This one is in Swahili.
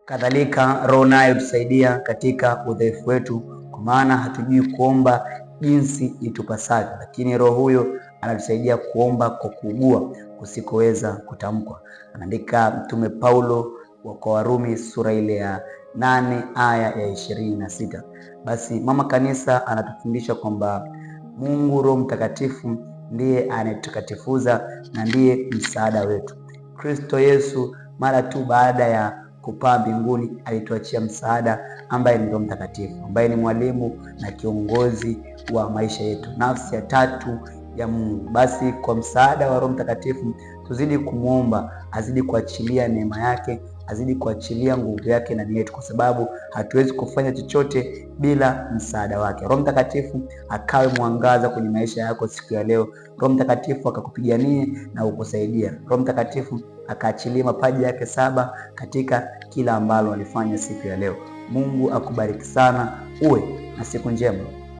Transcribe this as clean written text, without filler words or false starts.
Kadhalika Roho naye hutusaidia katika udhaifu wetu, kwa maana hatujui kuomba jinsi itupasavyo, lakini Roho huyo anatusaidia kuomba kwa kuugua kusikoweza kutamkwa. Anaandika Mtume Paulo kwa Warumi sura ile ya 8 aya ya 26. Basi mama kanisa anatufundisha kwamba Mungu Roho Mtakatifu ndiye anayetutakatifuza na ndiye msaada wetu. Kristo Yesu mara tu baada ya kupaa mbinguni alituachia msaada ambaye ni Roho Mtakatifu, ambaye ni mwalimu na kiongozi wa maisha yetu, nafsi ya tatu ya Mungu. Basi kwa msaada wa Roho Mtakatifu tuzidi kumwomba azidi kuachilia neema yake, azidi kuachilia nguvu yake ndani yetu, kwa sababu hatuwezi kufanya chochote bila msaada wake. Roho Mtakatifu akawe mwangaza kwenye maisha yako siku ya leo. Roho Mtakatifu akakupiganie na kukusaidia. Roho Mtakatifu akaachilia mapaji yake 7 katika kila ambalo alifanya siku ya leo. Mungu akubariki sana, uwe na siku njema.